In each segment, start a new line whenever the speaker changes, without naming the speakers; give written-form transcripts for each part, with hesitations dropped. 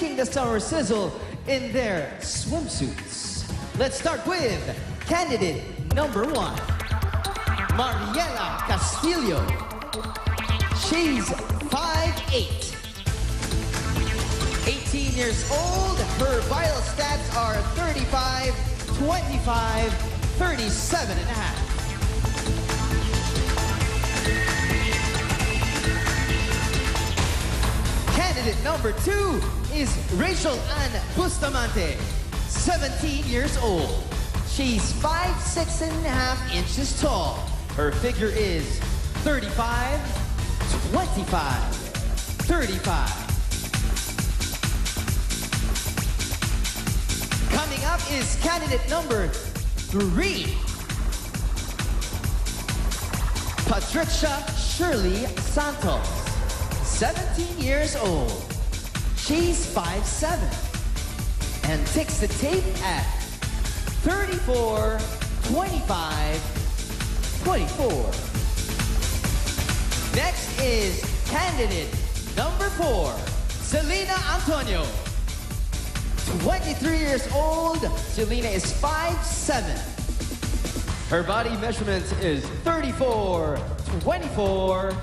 streaking the summer sizzle in their swimsuits. Let's start with candidate number 1, Mariela Castillo. She's 5'8". 18 years old, her vital stats are 35, 25, 37 and a half. Candidate number 2 is Rachel Ann Bustamante, 17 years old. She's 5'6" and a half inches tall. Her figure is 35, 25, 35. Coming up is candidate number 3, Patricia Shirley Santos, 17 years old. She's 5'7" and takes the tape at 34, 25, 24. Next is candidate number 4, Selena Antonio. 23 years old, Selena is 5'7". Her body measurement is 34, 24,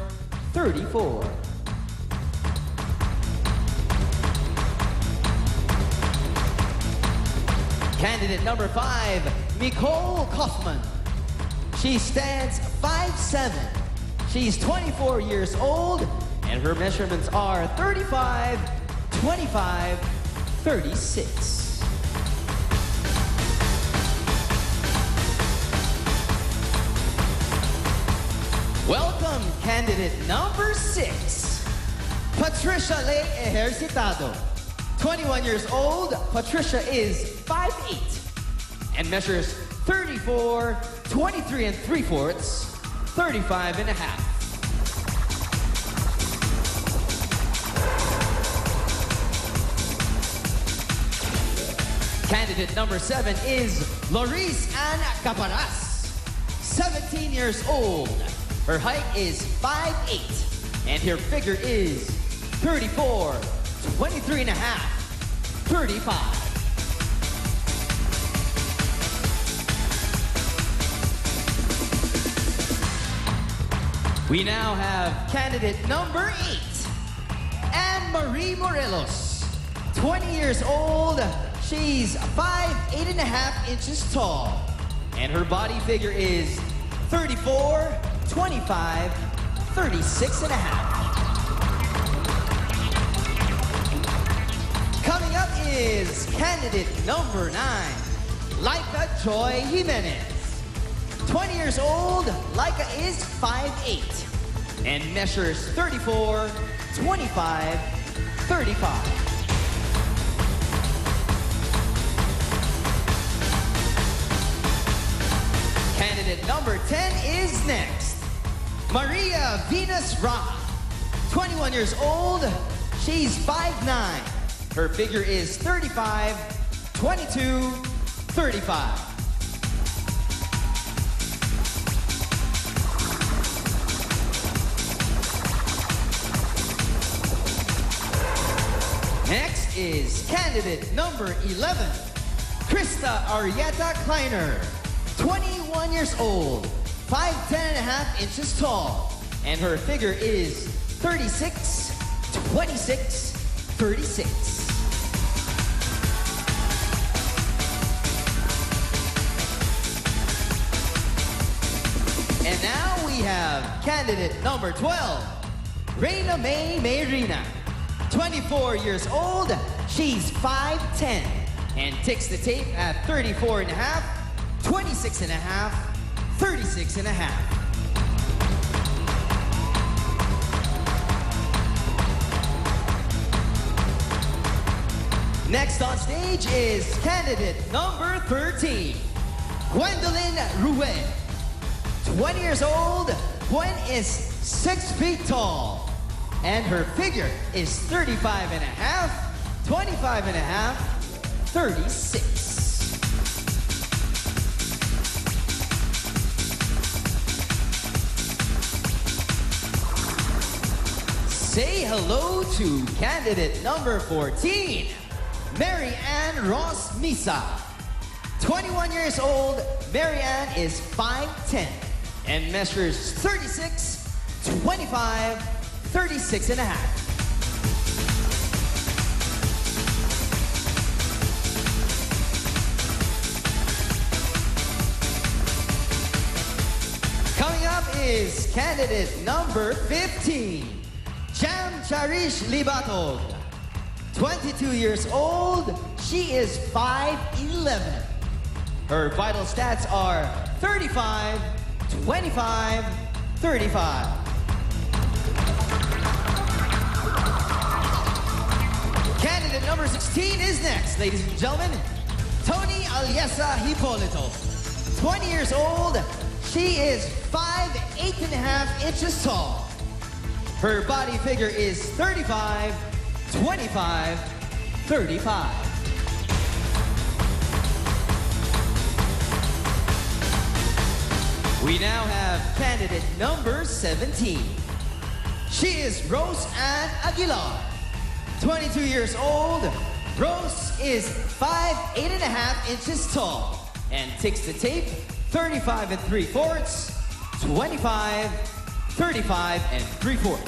34. Candidate number 5, Nicole Kaufman. She stands 5'7". She's 24 years old, and her measurements are 35, 25, 36. Welcome, candidate number 6, Patricia Le Ejercitado. 21 years old, Patricia is 5'8" and measures 34, 23 and 3/4, 35 and a half. Candidate number 7 is Loris Ann Caparas, 17 years old. Her height is 5'8", and her figure is 34, 23 and a half, 35. We now have candidate number 8, Anne-Marie Morelos, 20 years old. She's 5'8" and a half inches tall, and her body figure is 34, 25, 36 and a half. Coming up is candidate number 9, Laika Joy Jimenez. 20 years old, Laika is 5'8" and measures 34, 25, 35. Candidate number 10 is next. Maria Venus Ra, 21 years old. She's 5'9". Her figure is 35, 22, 35. Next is candidate number 11, Krista Arietta Kleiner. 21 years old, 5'10" and a half inches tall, and her figure is 36, 26, 36. And now we have candidate number 12, Reina May Mayrina. 24 years old, she's 5'10", and takes the tape at 34 and a half, 26 and a half, 36 and a half. Next on stage is candidate number 13, Gwendolyn Ruel. 20 years old, Gwen is 6 feet tall, and her figure is 35 and a half, 25 and a half, 36. say hello to candidate number 14, Mary Ann Ross Misa. 21 years old, Mary Ann is 5'10" and measures 36, 25, 36 and a half. Coming up is candidate number 15, Jam Charish Libatog. 22 years old, she is 5'11". Her vital stats are 35, 25, 35. Candidate number 16 is next, ladies and gentlemen. Tony Aliesa Hipolito. 20 years old, she is 5'8.5" inches tall. Her body figure is 35, 25, 35. We now have candidate number 17. She is Rose Ann Aguilar. 22 years old, Rose is 5'8.5" inches tall and ticks the tape 35 3/4, 25, 35 3/4.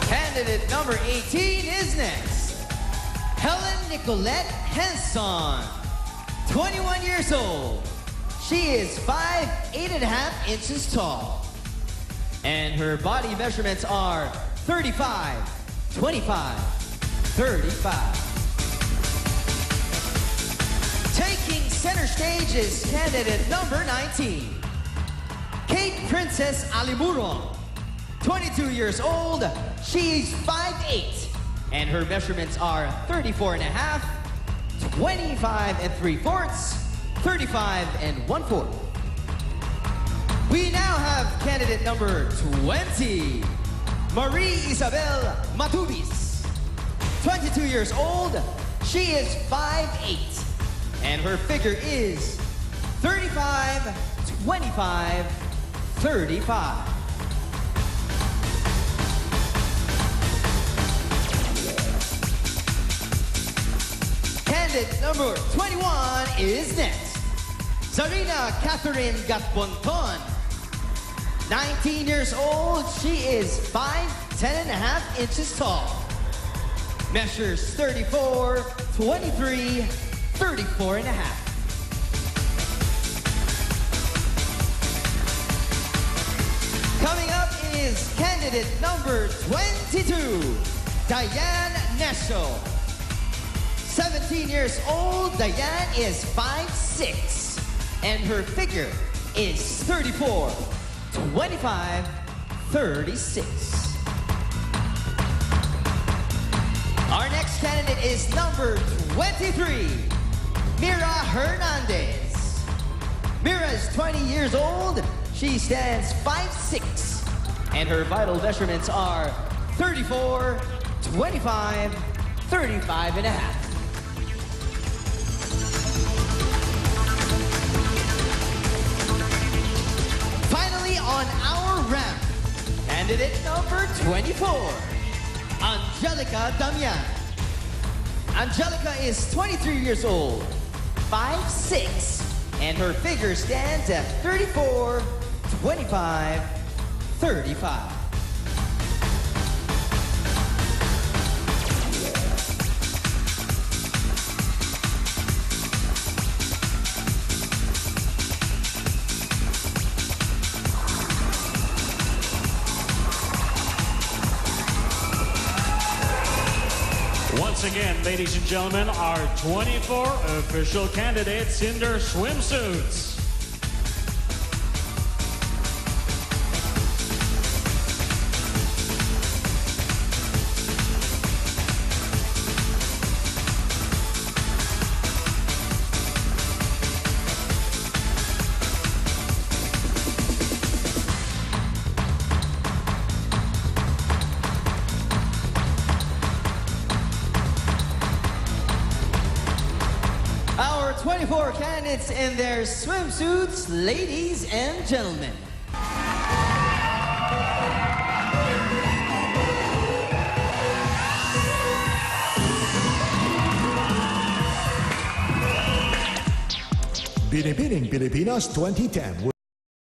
Candidate number 18 is next. Helen Nicolette Henson. 21 years old. She is 5'8.5" inches tall. And her body measurements are 35, 25, 35. Taking center stage is candidate number 19, Kate Princess Alimuron. 22 years old, she's 5'8", and her measurements are 34.5, 25 3/4, 35 1/4. We now have candidate number 20, Marie Isabel Matubis. 22 years old, she is 5'8", and her figure is 35, 25, 35. Candidate number 21 is next. Zarina Catherine Gatbonton. 19 years old, she is 5'10.5" inches tall. Measures 34, 23, 34 and a half. Coming up is candidate number 22, Diane Nesho. 17 years old, Diane is 5'6", and her figure is 34, 25, 36. Our next candidate is number 23, Mira Hernandez. Mira is 20 years old. She stands 5'6", and her vital measurements are 34, 25, 35 and a half. Finally on our ramp, candidate number 24, Angelica Damian. Angelica is 23 years old, 5'6", and her figure stands at 34, 25, 35.
Once again, ladies and gentlemen, our 24 official candidates in their swimsuits.
Our 24 24 candidates in their swimsuits, ladies and gentlemen.
Binibining Pilipinas 2010